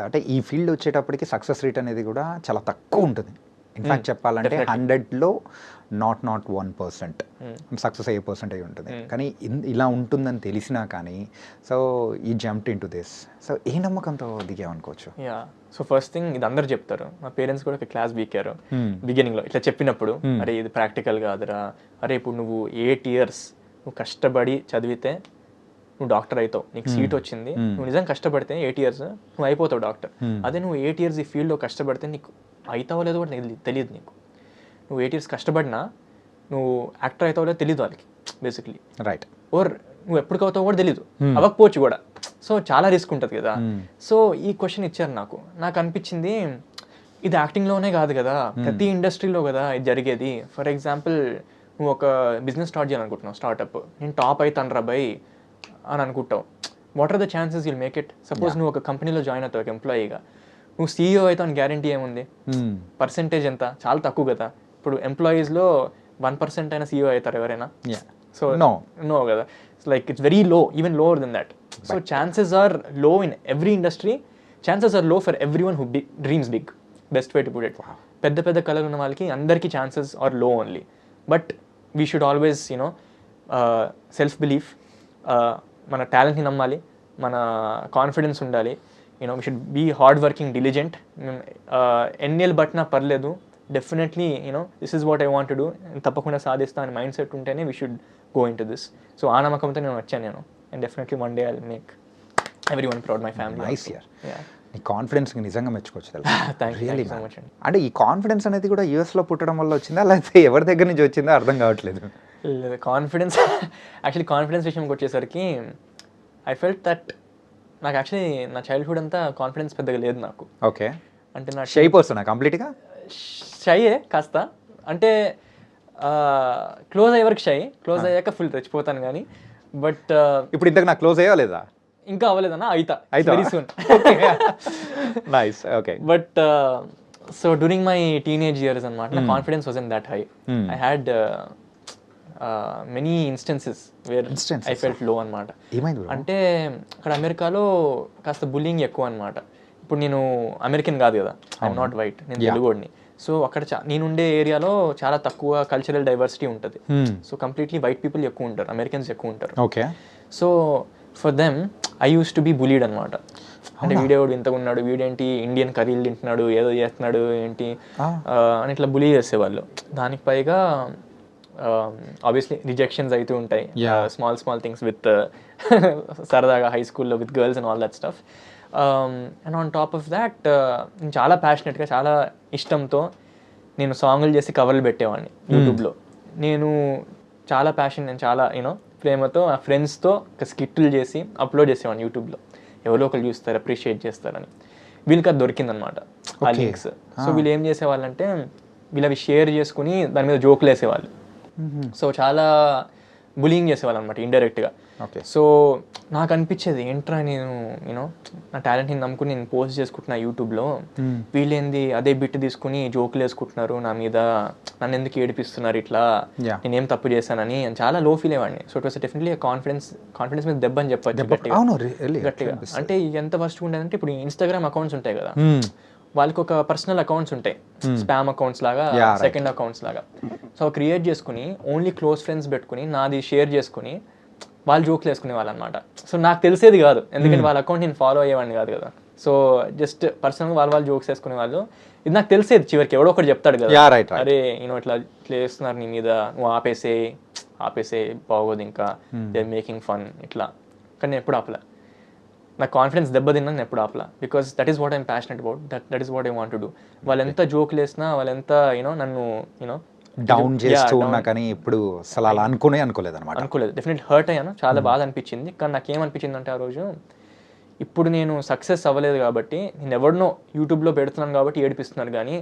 అంటే ఈ ఫీల్డ్ వచ్చేటప్పటికి సక్సెస్ రేట్ అనేది కూడా చాలా తక్కువ ఉంటుంది. ఇన్ఫ్యాక్ట్ చెప్పాలంటే 100లో నాట్ 1% సక్సెస్ అయ్యే పర్సెంటేజ్ ఉంటుంది. కానీ ఇలా ఉంటుందని తెలిసినా కానీ సో ఈ jumped into this. So ఏ నమ్మకంతో దిగామనుకోవచ్చు? సో ఫస్ట్ థింగ్ ఇది అందరు చెప్తారు, మా పేరెంట్స్ కూడా ఒక క్లాస్ బీకారు బిగినింగ్లో ఇట్లా చెప్పినప్పుడు, అరే ఇది ప్రాక్టికల్ కాదురా, అరే ఇప్పుడు నువ్వు 8 years నువ్వు కష్టపడి చదివితే నువ్వు డాక్టర్ అవుతావు, నీకు సీట్ వచ్చింది, నువ్వు నిజంగా కష్టపడితే 8 years నువ్వు అయిపోతావు డాక్టర్. అదే నువ్వు 8 years ఈ ఫీల్డ్లో కష్టపడితే నీకు అవుతావో లేదో కూడా తెలియదు. నువ్వు 8 years కష్టపడినా నువ్వు యాక్టర్ అవుతావో లేదో తెలియదు వాళ్ళకి బేసిక్లీ. రైట్. ఓర్ నువ్వు ఎప్పటికి అవుతావో కూడా తెలియదు, అవ్వకపోవచ్చు కూడా. సో చాలా రిస్క్ ఉంటుంది కదా. సో ఈ క్వశ్చన్ ఇచ్చారు నాకు అనిపించింది ఇది యాక్టింగ్లోనే కాదు కదా, ప్రతి ఇండస్ట్రీలో కదా ఇది జరిగేది. ఫర్ ఎగ్జాంపుల్ నువ్వు ఒక బిజినెస్ స్టార్ట్ చేయాలనుకుంటున్నావు, స్టార్ట్అప్, నేను టాప్ అవుతాను రా బై అని అనుకుంటావు. What are the chances you'll make it? Suppose నువ్వు ఒక కంపెనీలో జాయిన్ అవుతావు ఒక ఎంప్లాయీగా, నువ్వు CEO అవుతావు అని గ్యారంటీ ఏముంది? పర్సెంటేజ్ ఎంత? చాలా తక్కువ కదా. ఇప్పుడు ఎంప్లాయీస్లో 1% అయినా CEO అవుతారు ఎవరైనా? సో నో కదా. Like it's very low, even lower than that. So chances are low in every industry. Chances are low for everyone who dreams big. Best way to put it. పెద్ద పెద్ద కళలు ఉన్న వాళ్ళకి అందరికీ chances are low only. But we should always self belief, మన టాలెంట్ని నమ్మాలి, మన కాన్ఫిడెన్స్ ఉండాలి. We should be hard working, diligent. ఎన్నేళ్ళు బట్టినా పర్లేదు, definitely this is what I want to do, తప్పకుండా సాధిస్తా అని మైండ్ సెట్ ఉంటేనే we should go in to this. So ఆ నమ్మకంతో నేను వచ్చాను and definitely one day I will make everyone proud, my family. Nice యార్. నీ కాన్ఫిడెన్స్ నిజంగా మెచ్చుకోవచ్చు. Really so much. అంటే ఈ కాన్ఫిడెన్స్ అనేది కూడా యూఎస్లో పుట్టడం వల్ల వచ్చిందా, లేకపోతే ఎవరి దగ్గర నుంచి వచ్చిందో అర్థం కావట్లేదు. కాన్ఫిడెన్స్ యాక్చువల్లీ కాన్ఫిడెన్స్ విషయంకి వచ్చేసరికి ఐ ఫెల్ట్ దట్ నాకు యాక్చువల్లీ నా చైల్డ్హుడ్ అంతా కాన్ఫిడెన్స్ పెద్దగా లేదు నాకు. ఓకే. అంటే నా షై పర్సన్ కంప్లీట్గా షైయే కాస్త. అంటే క్లోజ్ అయ్యే వరకు షై, క్లోజ్ అయ్యాక ఫుల్ రెచ్చిపోతాను కానీ. బట్ ఇప్పుడు ఇంతకు నాకు క్లోజ్ అయ్యా లేదా? ఇంకా అవ్వలేదన్నా, అయితా very soon. Nice. Okay. But so during my teenage years అనమాట, నా confidence was in that high. I had many instances where I felt లో అనమాట. అంటే అక్కడ అమెరికాలో కాస్త బుల్లింగ్ ఎక్కువ అనమాట. ఇప్పుడు నేను అమెరికన్ కాదు కదా, ఐఎమ్ నాట్ వైట్, నేను తెలుగుడిని. సో అక్కడ నేనుండే ఏరియాలో చాలా తక్కువ కల్చరల్ డైవర్సిటీ ఉంటుంది. సో కంప్లీట్లీ వైట్ పీపుల్ ఎక్కువ ఉంటారు, అమెరికన్స్ ఎక్కువ ఉంటారు. Okay. So for them I use to be bullied అనమాట. అంటే వీడేవాడు ఇంతగా ఉన్నాడు, వీడేంటి ఇండియన్ కర్రీలు తింటున్నాడు, ఏదో చేస్తున్నాడు ఏంటి అని ఇట్లా బులీ చేసేవాళ్ళు. దానికి పైగా ఆబ్వియస్లీ రిజెక్షన్స్ అయితే ఉంటాయి, స్మాల్ థింగ్స్ విత్ సరదాగా హై స్కూల్లో with girls and all that stuff. And on top of that నేను చాలా ప్యాషనెట్గా, చాలా ఇష్టంతో నేను సాంగులు చేసి కవర్లు పెట్టేవాడిని యూట్యూబ్లో. నేను చాలా ప్రేమతో ఆ ఫ్రెండ్స్తో ఒక స్కిట్లు చేసి అప్లోడ్ చేసేవాడిని యూట్యూబ్లో. ఎవరో ఒకరు చూస్తారు, అప్రిషియేట్ చేస్తారని. వీళ్ళకి అది దొరికిందనమాట ఆ లింక్స్. సో వీళ్ళు ఏం చేసేవాళ్ళంటే వీళ్ళు అవి షేర్ చేసుకుని దాని మీద జోకులు వేసేవాళ్ళు. సో చాలా బులింగ్ చేసేవాళ్ళు అనమాట ఇండైరెక్ట్గా. సో నాకు అనిపించేది ఏంట్రా, నేను నా టాలెంట్ని నమ్ముకుని నేను పోస్ట్ చేసుకుంటున్నా యూట్యూబ్లో, వీళ్ళేంది అదే బిట్ తీసుకుని జోకులు వేసుకుంటున్నారు నా మీద, నన్ను ఎందుకు ఏడిపిస్తున్నారు ఇట్లా, నేనేం తప్పు చేశానని చాలా లో ఫీల్ అయ్యేవాడిని. So it was definitely confidence మీద దెబ్బ అని చెప్పచ్చు గట్టిగా. అంటే ఎంత ఫస్ట్ ఉండేదంటే ఇప్పుడు ఇన్స్టాగ్రామ్ అకౌంట్స్ ఉంటాయి కదా, వాళ్ళకి ఒక పర్సనల్ అకౌంట్స్ ఉంటాయి, స్పామ్ అకౌంట్స్ లాగా, సెకండ్ అకౌంట్స్ లాగా. సో క్రియేట్ చేసుకుని ఓన్లీ క్లోజ్ ఫ్రెండ్స్ పెట్టుకుని నాది షేర్ చేసుకుని వాళ్ళు జోకులు వేసుకునే వాళ్ళు అనమాట. సో నాకు తెలిసేది కాదు, ఎందుకంటే వాళ్ళ అకౌంట్ నేను ఫాలో అయ్యేవాడిని కాదు కదా. సో జస్ట్ పర్సనల్గా వాళ్ళు జోక్స్ వేసుకునే వాళ్ళు. ఇది నాకు తెలిసేది చివరికి ఎవడో ఒకటి చెప్తాడు కదా, అరే ఇట్లా వేస్తున్నారు నీ మీద, నువ్వు ఆపేసే బాగోదు, ఇంకా దే మేకింగ్ ఫన్ ఇట్లా. కానీ నేను ఎప్పుడు ఆపలా, నాకు కాన్ఫిడెన్స్ దెబ్బతిన్నా నేను ఎప్పుడు ఆపలా. Because that is what I'm passionate about, that is what I want to do. వాళ్ళు ఎంత జోకులు వేసినా, వాళ్ళు ఎంత నన్ను డౌన్ చేస్తూ ఉన్నా కానీ ఇప్పుడు అసలు అలా అనుకోలేదు. డెఫినెట్ హర్ట్ అయ్యాను, చాలా బాధ అనిపించింది. కానీ నాకేమనిపించింది అంటే ఆ రోజు, ఇప్పుడు నేను సక్సెస్ అవ్వలేదు కాబట్టి, నేను ఎవరినో యూట్యూబ్లో పెడుతున్నాను కాబట్టి ఏడిపిస్తున్నాను, కానీ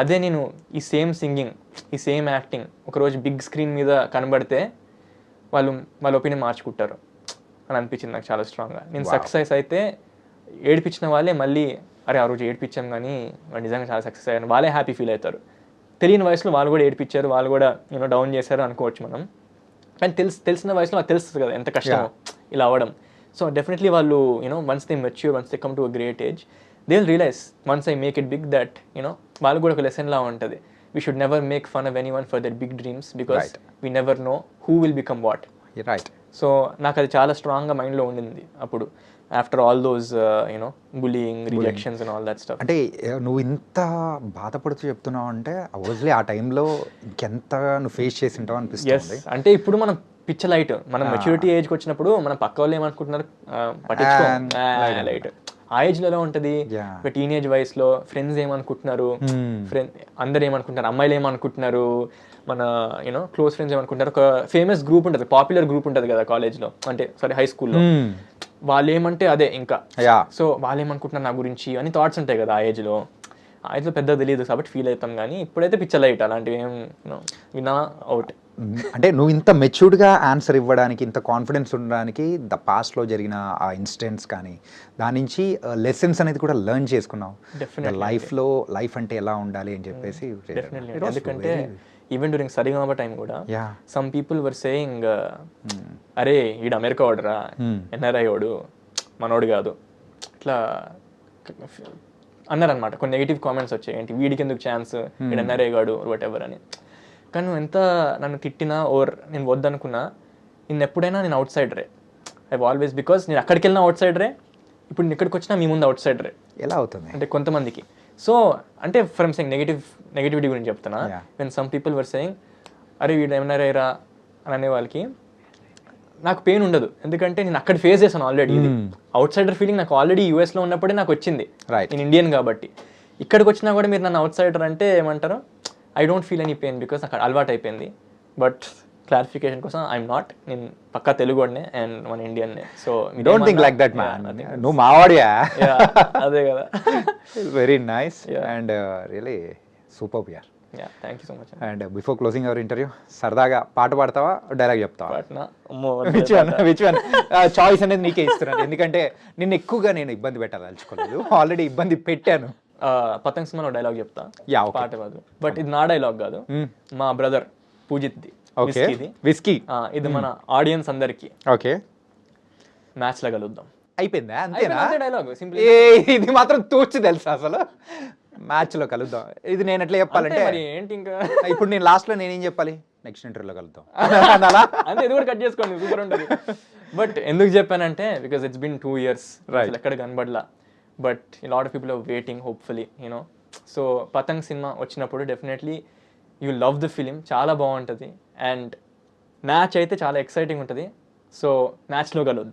అదే నేను ఈ సేమ్ సింగింగ్, ఈ సేమ్ యాక్టింగ్ ఒకరోజు బిగ్ స్క్రీన్ మీద కనబడితే వాళ్ళ ఒపీనియన్ మార్చుకుంటారు అని అనిపించింది నాకు చాలా స్ట్రాంగ్గా. నేను సక్సెస్ అయితే ఏడిపించిన వాళ్ళే మళ్ళీ అరే ఆ రోజు ఏడిపించాం కానీ వాళ్ళు నిజంగా చాలా సక్సెస్ అయ్యాను, వాళ్ళే హ్యాపీ ఫీల్ అవుతారు. తెలియని వయసులో వాళ్ళు కూడా ఏడిపించారు, వాళ్ళు కూడా డౌన్ చేశారు అనుకోవచ్చు మనం. కానీ తెలిసిన వయసులో నాకు తెలుస్తుంది కదా ఎంత కష్టమో ఇలా అవ్వడం. సో డెఫినెట్లీ వాళ్ళు once they mature, once they come to a great age, they will realise once I make it big that you know వాళ్ళకి కూడా ఒక లెసన్ లా ఉంటుంది. We should never make fun of any one for their big dreams because we never know who will become what. Right. So నాకు అది చాలా స్ట్రాంగ్గా మైండ్లో ఉండింది అప్పుడు, after all those you know bullying, rejections and all that stuff. అంటే నువ్వు ఇంత బాధపడుతూ చెప్తున్నావు అంటే అవర్స్లీ ఆ టైంలో ఇంకెంత నువ్వు ఫేస్ చేసి ఉంటావు అనిపిస్తుంది. అంటే ఇప్పుడు మనం పిచ్చ లైట్, మనం మెచ్యూరిటీ ఏజ్కి వచ్చినప్పుడు మనం పక్క వాళ్ళు ఏమనుకుంటున్నారు పట్టించుకో లైట్. ఆ ఏజ్లో ఎలా ఉంటుంది, ఒక టీనేజ్ వయసులో ఫ్రెండ్స్ ఏమనుకుంటున్నారు, అందరు ఏమనుకుంటున్నారు, అమ్మాయిలు ఏమనుకుంటున్నారు, మన యూనో క్లోజ్ ఫ్రెండ్స్ ఏమనుకుంటారు. ఒక ఫేమస్ గ్రూప్ ఉంటుంది, పాపులర్ గ్రూప్ ఉంటుంది కదా కాలేజ్లో, అంటే సారీ హై స్కూల్లో, వాళ్ళు ఏమంటే అదే ఇంకా. సో వాళ్ళు ఏమనుకుంటున్నారు నా గురించి అని థాట్స్ ఉంటాయి కదా ఆ ఏజ్లో. ఆ ఏజ్లో పెద్ద తెలియదు కాబట్టి ఫీల్ అవుతాం, కానీ ఇప్పుడైతే పిచ్చ లైట్ అలాంటివి ఏం వినా అవుట్. అంటే నువ్వు ఇంత మెచ్యూర్డ్గా ఆన్సర్ ఇవ్వడానికి, ఇంత కాన్ఫిడెన్స్ ఉండడానికి ద పాస్ట్లో జరిగిన ఆ ఇన్సిడెంట్స్ కానీ దాని నుంచి లెసన్స్ అనేది కూడా లెర్న్ చేసుకున్నావు. లైఫ్లో లైఫ్ అంటే ఎలా ఉండాలి అని చెప్పేసి. ఎందుకంటే ఈవెన్ డ్యూరింగ్ సరిగమప టైం కూడా సమ్ పీపుల్ వర్ సేయింగ్ అరే ఈడు అమెరికా వాడురా, ఎన్ఆర్ఐ వాడు, మనోడు కాదు, ఇట్లా అన్నారనమాట. కొన్ని నెగిటివ్ కామెంట్స్ వచ్చాయి, ఏంటి వీడికి ఎందుకు ఛాన్స్, వీడు ఎన్ఆర్ఐ గాడు వాట్ ఎవర్ అని. కానీ నువ్వు ఎంత నన్ను తిట్టినా ఓర్ నేను వద్దనుకున్నా, నేను ఎప్పుడైనా నేను అవుట్ సైడరే. ఐ ఆల్వేస్, బికాస్ నేను అక్కడికి వెళ్ళినా అవుట్ సైడరే, ఇప్పుడు నేను ఇక్కడికి వచ్చినా మీ ముందు అవుట్ సైడరే. ఎలా అవుతుంది అంటే కొంతమందికి. సో అంటే ఫ్రమ్ సెయింగ్ నెగిటివిటీ గురించి చెప్తున్నా. When some people were saying అరే వీడు ఏమన్నారా అని అనే వాళ్ళకి నాకు పెయిన్ ఉండదు, ఎందుకంటే నేను అక్కడ ఫేస్ చేశాను ఆల్రెడీ. అవుట్ సైడర్ ఫీలింగ్ నాకు ఆల్రెడీ యూఎస్లో ఉన్నప్పుడే నాకు వచ్చింది, నేను ఇండియన్ కాబట్టి. ఇక్కడికి వచ్చినా కూడా మీరు నన్ను అవుట్ సైడర్ అంటే ఏమంటారు, I don't feel any pain because నాకు అలవాటు అయిపోయింది. బట్ క్లారిఫికేషన్ కోసం ఐఎమ్ నాట్, నేను పక్కా తెలుగునే అండ్ మన ఇండియన్నే. So don't think like that man, నువ్వు మావాడియా. అదే కదా. Very nice and really super యార్. Thank you so much. And before closing our interview సరదాగా పాట పాడతావా, డైలాగ్ చెప్తావా? విచ్ వన్ చాయిస్ అనేది నీకే ఇస్తున్నాను, ఎందుకంటే నిన్ను ఎక్కువగా నేను ఇబ్బంది పెట్టాలనుకోలేదు, ఆల్రెడీ ఇబ్బంది పెట్టాను. పతంగ్ సినిమాలో డైలాగ్ చెప్తా, పాట కాదు, బట్ ఇది నా డైలాగ్ కాదు, మా బ్రదర్ పూజిత్ది, విస్కీ. ఇది మన ఆడియన్స్ అందరికి. ఓకే, మ్యాచ్ లో కలుద్దాం. అయిపోయిందా? అంతేనా డైలాగ్? సింపుల్. ఇది మాత్రం తూర్చి తెలుసా అసలు, మ్యాచ్ లో కలుద్దాం. ఇది నేను ఎట్లా చెప్పాలంటే ఏంటి ఇంకా ఇప్పుడు నేను లాస్ట్ లో నేనేం చెప్పాలి, నెక్స్ట్ ఇంటర్వ్యూలో కలుద్దాం అంటే ఇది కూడా కట్ చేసుకోండి, సూపర్ ఉంటుంది. బట్ ఎందుకు చెప్పానంటే బికాస్ ఇట్స్ బిన్ 2 years ఎక్కడ కనబడలా, but lot of people are waiting hopefully you know. So Patang cinema వచ్చినప్పుడు definitely you love the film, చాలా బాగుంటుంది. అండ్ మ్యాచ్ అయితే చాలా ఎక్సైటింగ్ ఉంటుంది. సో మ్యాచ్లో కలుద్దాం.